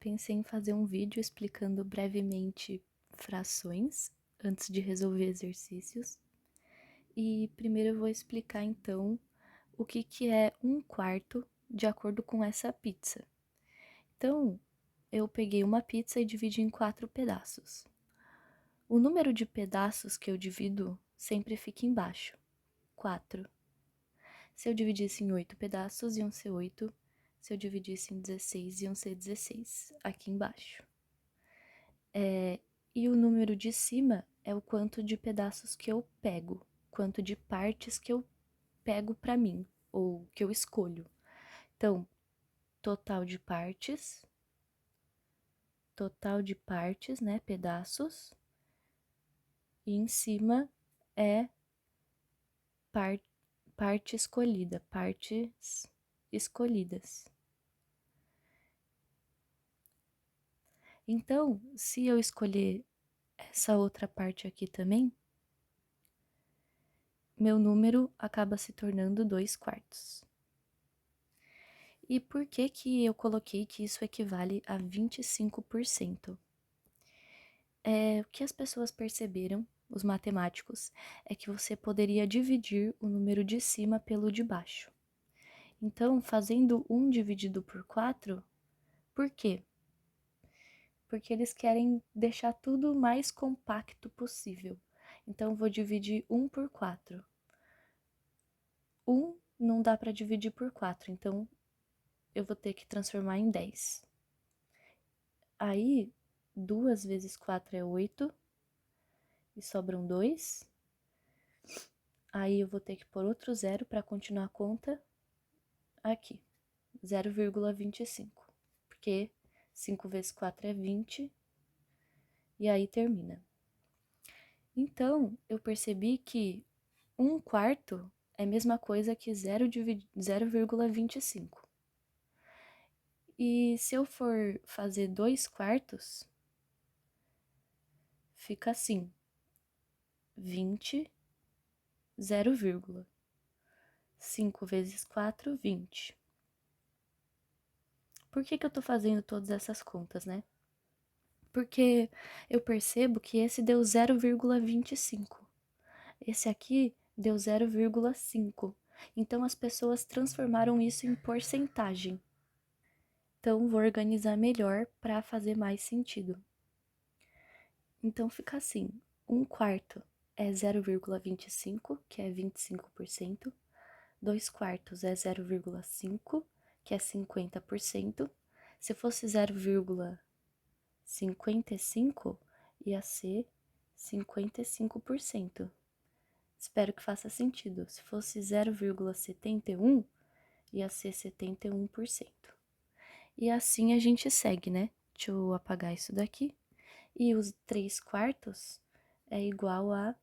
pensei em fazer um vídeo explicando brevemente frações antes de resolver exercícios. E primeiro eu vou explicar então o que é 1/4 de acordo com essa pizza. Então, eu peguei uma pizza e dividi em 4 pedaços. O número de pedaços que eu divido sempre fica embaixo, 4. Se eu dividisse em 8 pedaços, iam ser 8. Se eu dividisse em 16, iam ser 16, aqui embaixo. E o número de cima é o quanto de pedaços que eu pego, quanto de partes que eu pego pra mim, ou que eu escolho. Então, total de partes, né, pedaços, e em cima é parte escolhida, partes escolhidas. Então, se eu escolher essa outra parte aqui também, meu número acaba se tornando 2/4. E por que que eu coloquei que isso equivale a 25%? O que as pessoas perceberam, os matemáticos, é que você poderia dividir o número de cima pelo de baixo. Então, fazendo 1 dividido por 4, por quê? Porque eles querem deixar tudo o mais compacto possível. Então, vou dividir 1 por 4. 1 não dá para dividir por 4, então eu vou ter que transformar em 10. Aí, 2 vezes 4 é 8, e sobram 2. Aí eu vou ter que pôr outro zero para continuar a conta aqui, 0,25, porque 5 vezes 4 é 20, e aí termina. Então, eu percebi que 1/4 é a mesma coisa que 0,25. E se eu for fazer 2/4, fica assim, 20, 0, 5 vezes 4, 20. Por que eu tô fazendo todas essas contas, né? Porque eu percebo que esse deu 0,25. Esse aqui deu 0,5. Então, as pessoas transformaram isso em porcentagem. Então, vou organizar melhor para fazer mais sentido. Então, fica assim, 1/4 é 0,25, que é 25%. 2/4 é 0,5, que é 50%. Se fosse 0,55, ia ser 55%. Espero que faça sentido. Se fosse 0,71, ia ser 71%. E assim a gente segue, né? Deixa eu apagar isso daqui. E os 3/4 é igual a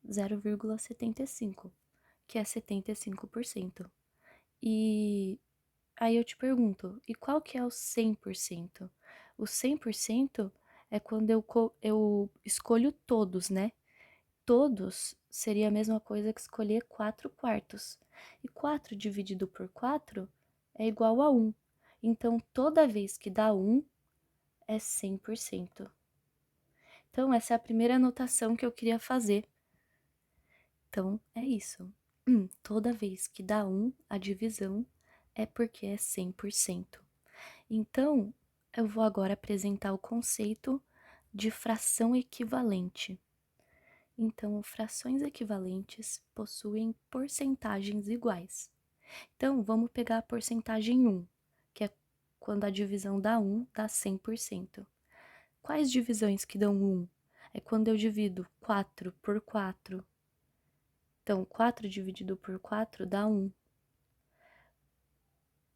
0,75, que é 75%. E aí eu te pergunto, e qual que é o 100%? O 100% é quando eu escolho todos, né? Todos seria a mesma coisa que escolher 4/4. E 4 dividido por 4 é igual a 1. Então, toda vez que dá 1, é 100%. Então, essa é a primeira anotação que eu queria fazer. Então, é isso. Toda vez que dá 1, a divisão é porque é 100%. Então, eu vou agora apresentar o conceito de fração equivalente. Então, frações equivalentes possuem porcentagens iguais. Então, vamos pegar a porcentagem 1, que é quando a divisão dá 1, dá 100%. Quais divisões que dão 1? É quando eu divido 4 por 4. Então, 4 dividido por 4 dá 1.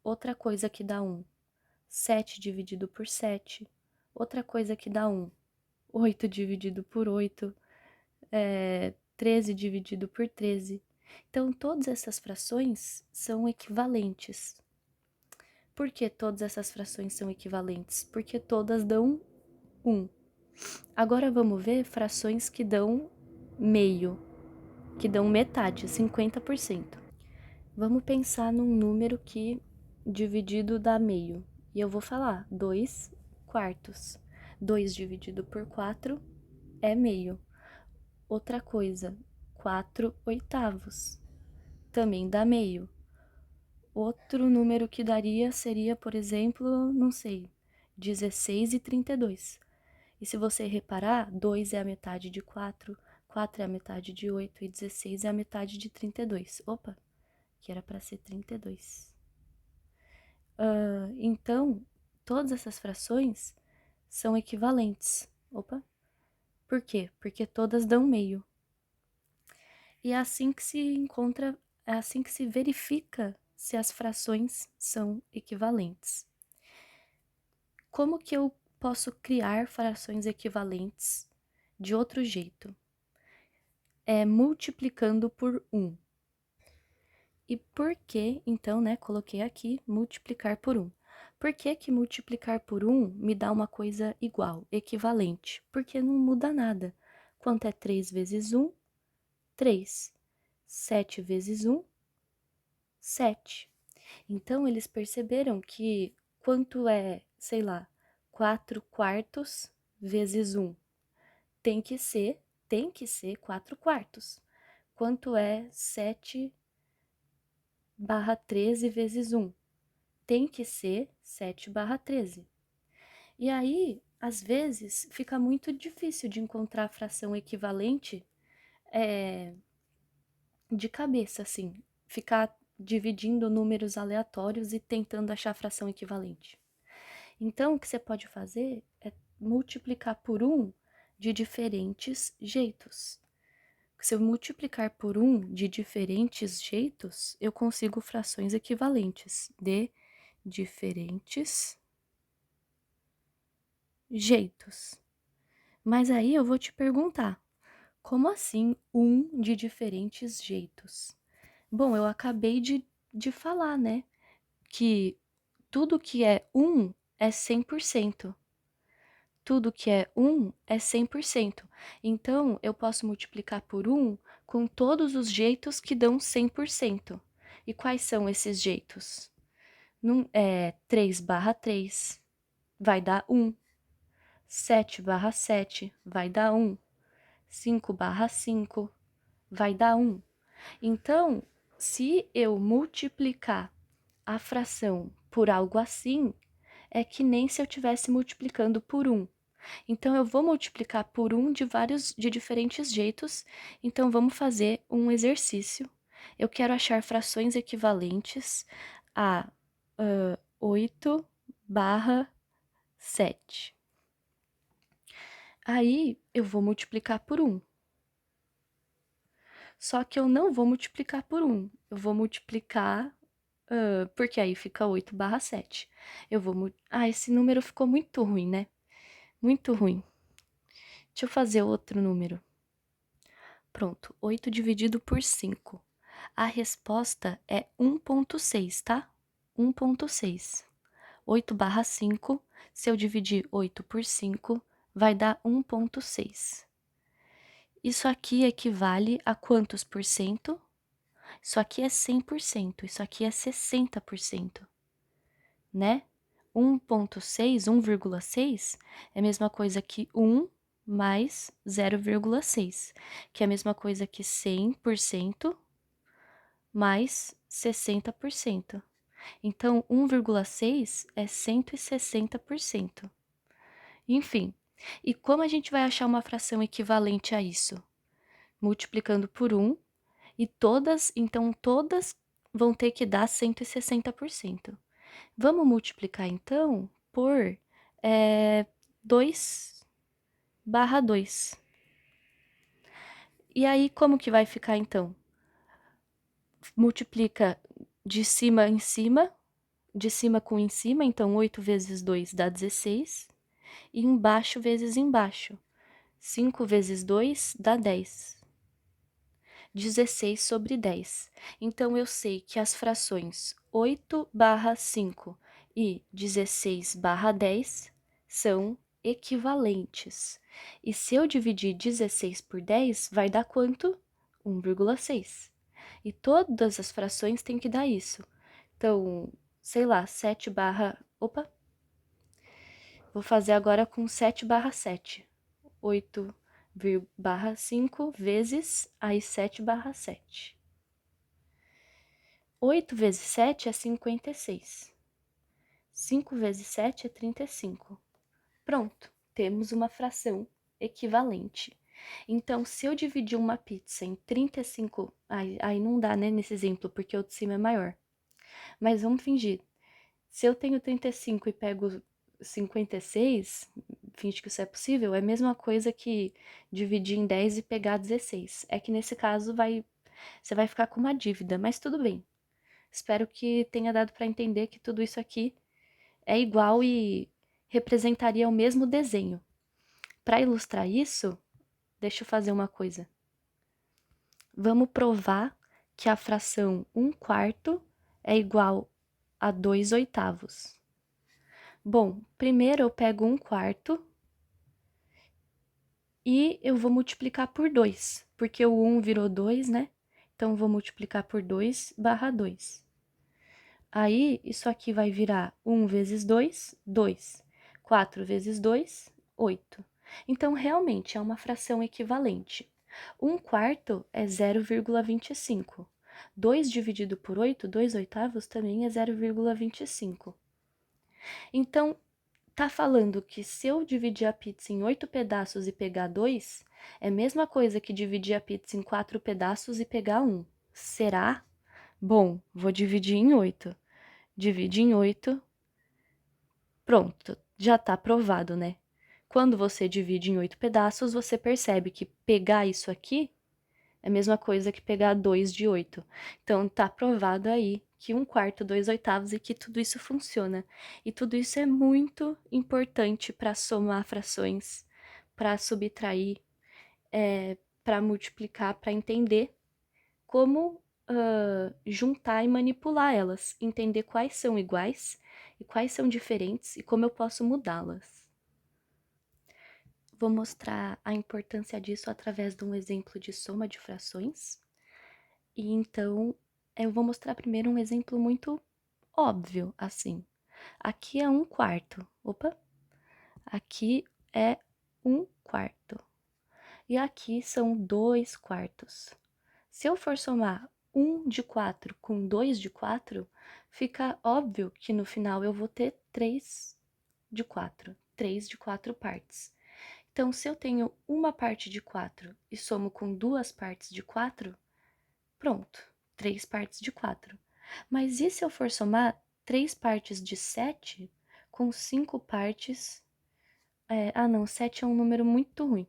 Outra coisa que dá 1, 7 dividido por 7. Outra coisa que dá 1, 8 dividido por 8. 13 dividido por 13. Então, todas essas frações são equivalentes. Por que todas essas frações são equivalentes? Porque todas dão 1. Agora vamos ver frações que dão meio, que dão metade, 50%. Vamos pensar num número que dividido dá meio. E eu vou falar 2/4. quartos. 2 dividido por 4 é meio. Outra coisa, 4 oitavos. Também dá meio. Outro número que daria seria, por exemplo, não sei, 16 e 32. E se você reparar, 2 é a metade de 4, 4 é a metade de 8 e 16 é a metade de 32. Opa, que era para ser 32. Então, todas essas frações são equivalentes. Opa, por quê? Porque todas dão meio. E é assim que se encontra, é assim que se verifica se as frações são equivalentes. Como que eu posso criar frações equivalentes de outro jeito? É multiplicando por 1. E por que, então, né, coloquei aqui multiplicar por 1. Por que que multiplicar por 1 me dá uma coisa igual, equivalente? Porque não muda nada. Quanto é 3 vezes 1? 3. 7 vezes 1? 7. Então, eles perceberam que quanto é, sei lá, 4 quartos vezes 1? Tem que ser 4 quartos. Quanto é 7 barra 13 vezes 1? Tem que ser 7 barra 13. E aí, às vezes, fica muito difícil de encontrar a fração equivalente de cabeça, assim. Ficar dividindo números aleatórios e tentando achar a fração equivalente. Então, o que você pode fazer é multiplicar por 1 de diferentes jeitos. Se eu multiplicar por 1 de diferentes jeitos, eu consigo frações equivalentes de diferentes jeitos. Mas aí eu vou te perguntar, como assim 1 de diferentes jeitos? Bom, eu acabei de falar, né, que tudo que é 1 é 100%. Tudo que é 1 é 100%. Então, eu posso multiplicar por 1 com todos os jeitos que dão 100%. E quais são esses jeitos? 3 barra 3 vai dar 1. 7 barra 7 vai dar 1. 5 barra 5 vai dar 1. Então, se eu multiplicar a fração por algo assim, é que nem se eu estivesse multiplicando por 1. Então, eu vou multiplicar por 1 de diferentes jeitos. Então, vamos fazer um exercício. Eu quero achar frações equivalentes a 8 barra 7. Aí, eu vou multiplicar por 1. Só que eu não vou multiplicar por 1. Eu vou multiplicar, porque aí fica 8 barra 7. Esse número ficou muito ruim, né? Muito ruim. Deixa eu fazer outro número. Pronto, 8 dividido por 5. A resposta é 1,6, tá? 1,6. 8 barra 5, se eu dividir 8 por 5, vai dar 1,6. Isso aqui equivale a quantos por cento? Isso aqui é 100%, isso aqui é 60%, né? 1,6, 1,6 é a mesma coisa que 1 mais 0,6, que é a mesma coisa que 100% mais 60%. Então, 1,6 é 160%. Enfim, e como a gente vai achar uma fração equivalente a isso? Multiplicando por 1, e então todas vão ter que dar 160%. Vamos multiplicar, então, por 2 barra 2. E aí, como que vai ficar, então? Multiplica de cima em cima, de cima com em cima, então 8 vezes 2 dá 16. E embaixo vezes embaixo. 5 vezes 2 dá 10. 16 sobre 10. Então, eu sei que as frações 8 barra 5 e 16 barra 10 são equivalentes. E se eu dividir 16 por 10, vai dar quanto? 1,6. E todas as frações têm que dar isso. Então, sei lá, 7 barra... Opa! Vou fazer agora com 7/7. 8/5 vezes aí 7/7. 8 vezes 7 é 56. 5 vezes 7 é 35. Pronto, temos uma fração equivalente. Então, se eu dividir uma pizza em 35, aí não dá, né, nesse exemplo, porque o de cima é maior. Mas vamos fingir. Se eu tenho 35 e pego 56, finge que isso é possível, é a mesma coisa que dividir em 10 e pegar 16. É que nesse caso você vai ficar com uma dívida, mas tudo bem. Espero que tenha dado para entender que tudo isso aqui é igual e representaria o mesmo desenho. Para ilustrar isso, deixa eu fazer uma coisa. Vamos provar que a fração 1/4 é igual a 2/8. Bom, primeiro eu pego 1/4 e eu vou multiplicar por 2, porque o 1 virou 2, né? Então, eu vou multiplicar por 2/2. Aí, isso aqui vai virar 1 vezes 2, 2. 4 vezes 2, 8. Então, realmente, é uma fração equivalente. 1/4 é 0,25. 2 dividido por 8, 2/8 também é 0,25. Então, tá falando que se eu dividir a pizza em 8 pedaços e pegar 2, é a mesma coisa que dividir a pizza em 4 pedaços e pegar 1. Será? Bom, vou dividir em 8. Divide em 8. Pronto, já tá provado, né? Quando você divide em 8 pedaços, você percebe que pegar isso aqui é a mesma coisa que pegar 2 de 8. Então, tá provado aí que 1/4, 2/8 e que tudo isso funciona. E tudo isso é muito importante para somar frações, para subtrair, para multiplicar, para entender como juntar e manipular elas, entender quais são iguais e quais são diferentes e como eu posso mudá-las. Vou mostrar a importância disso através de um exemplo de soma de frações. E então, eu vou mostrar primeiro um exemplo muito óbvio, assim. Aqui é 1/4. Opa! Aqui é 1/4. E aqui são 2/4. Se eu for somar 1 de 4 com 2 de 4, fica óbvio que no final eu vou ter 3 de 4. 3 de 4 partes. Então, se eu tenho uma parte de 4 e somo com duas partes de 4, pronto, 3 partes de 4. Mas e se eu for somar 3 partes de 7 com 5 partes... não, 7 é um número muito ruim.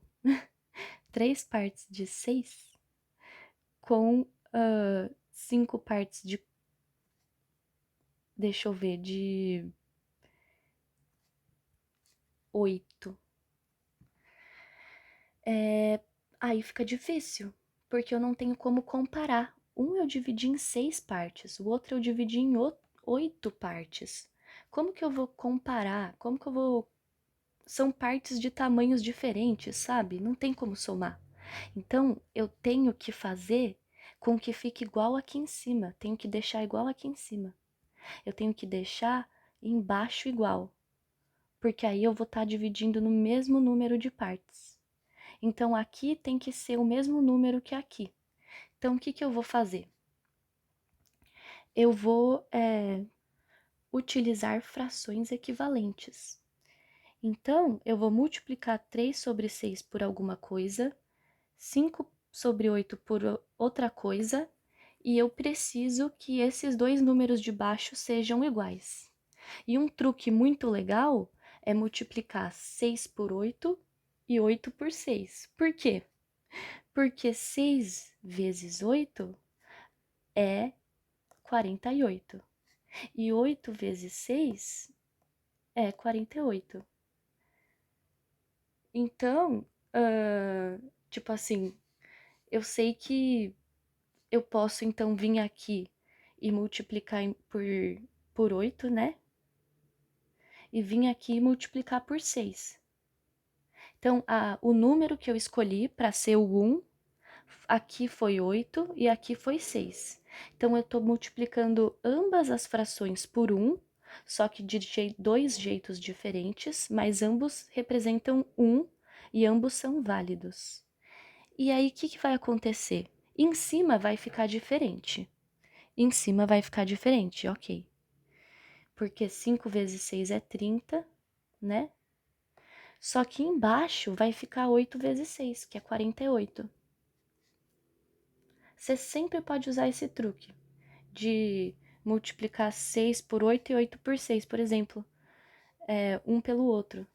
3 partes de 6 com 5 partes de... Deixa eu ver, de 8. Aí fica difícil, porque eu não tenho como comparar. Um eu dividi em 6 partes, o outro eu dividi em 8 partes. Como que eu vou comparar? Como que eu vou... São partes de tamanhos diferentes, sabe? Não tem como somar. Então, eu tenho que fazer com que fique igual aqui em cima. Tenho que deixar igual aqui em cima. Eu tenho que deixar embaixo igual, porque aí eu vou estar dividindo no mesmo número de partes. Então, aqui tem que ser o mesmo número que aqui. Então, o que que eu vou fazer? Eu vou utilizar frações equivalentes. Então, eu vou multiplicar 3 sobre 6 por alguma coisa, 5 sobre 8 por outra coisa, e eu preciso que esses dois números de baixo sejam iguais. E um truque muito legal é multiplicar 6 por 8 e 8 por 6. Por quê? Porque 6 vezes 8 é 48. E 8 vezes 6 é 48. Então, tipo assim, eu sei que eu posso então vir aqui e multiplicar por 8, né? E vir aqui e multiplicar por 6. Então, o número que eu escolhi para ser o 1, aqui foi 8 e aqui foi 6. Então, eu estou multiplicando ambas as frações por 1, só que de dois jeitos diferentes, mas ambos representam um e ambos são válidos. E aí, o que vai acontecer? Em cima vai ficar diferente. Em cima vai ficar diferente, ok. Porque 5 vezes 6 é 30, né? Só que embaixo vai ficar 8 vezes 6, que é 48. Você sempre pode usar esse truque de multiplicar 6 por 8 e 8 por 6, por exemplo. Um pelo outro.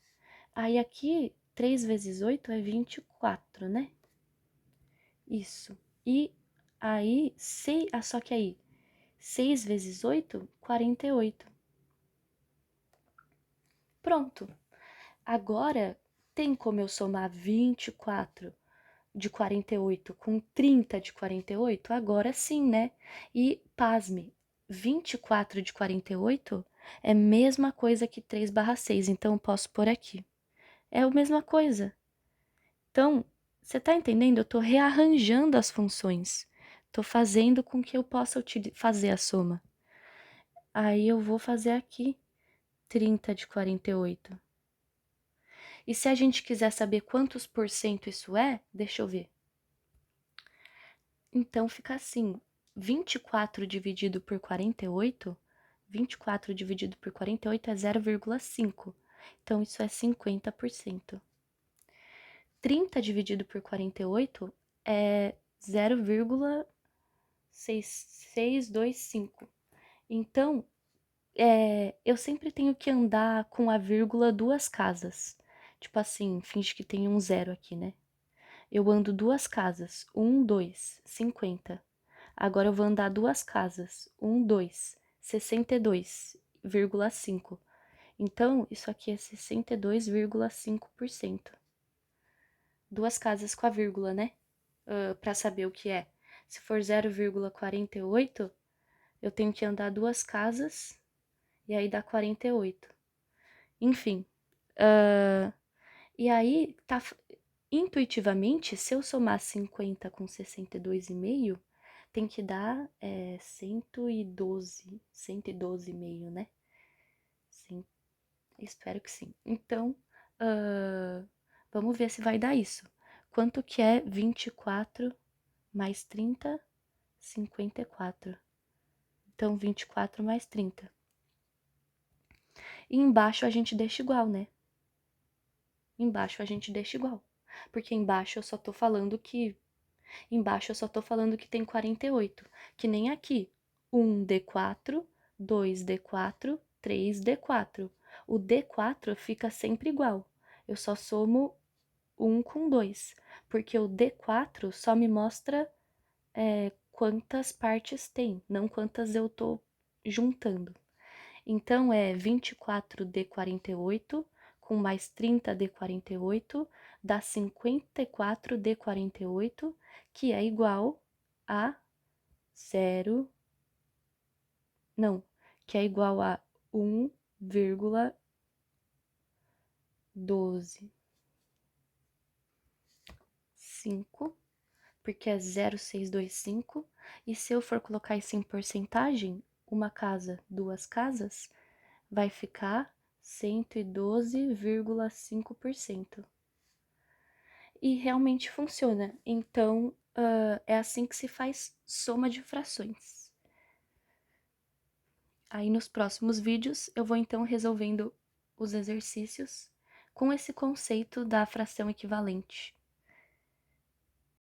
Aí aqui, 3 vezes 8 é 24, né? Isso. E aí, só que aí, 6 vezes 8, 48. Pronto. Agora, tem como eu somar 24 de 48 com 30 de 48? Agora sim, né? E, pasme, 24 de 48 é a mesma coisa que 3/6, então eu posso pôr aqui. É a mesma coisa. Então, você tá entendendo? Eu tô rearranjando as funções. Tô fazendo com que eu possa fazer a soma. Aí eu vou fazer aqui 30 de 48. E se a gente quiser saber quantos por cento isso é, deixa eu ver. Então fica assim, 24 dividido por 48, 24 dividido por 48 é 0,5. Então isso é 50%. 30 dividido por 48 é 0,6625. Então, eu sempre tenho que andar com a vírgula duas casas. Tipo assim, finge que tem um zero aqui, né? Eu ando duas casas. 1, 2, 50. Agora eu vou andar duas casas. 1, 2, 62,5. Então, isso aqui é 62,5%. Duas casas com a vírgula, né? Para saber o que é. Se for 0,48, eu tenho que andar duas casas e aí dá 48. Enfim, e aí tá intuitivamente, se eu somar 50 com 62,5, tem que dar 112,5, né? Sim, espero que sim. Então, vamos ver se vai dar isso. Quanto que é 24 mais 30? 54. Então, 24 mais 30. E embaixo a gente deixa igual, né? Embaixo a gente deixa igual. Porque embaixo eu só tô falando que... Embaixo eu só tô falando que tem 48. Que nem aqui. 1D4, 2D4, 3D4. O D4 fica sempre igual. Eu só somo 1 com 2. Porque o D4 só me mostra quantas partes tem, não quantas eu tô juntando. Então, é 24D48 com mais 30D48 dá 54D48, que é igual a 0... Não, que é igual a 1,125, porque é 0,625. E se eu for colocar isso em porcentagem, uma casa, duas casas, vai ficar 112,5%. E realmente funciona. Então, é assim que se faz soma de frações. Aí nos próximos vídeos eu vou então resolvendo os exercícios com esse conceito da fração equivalente.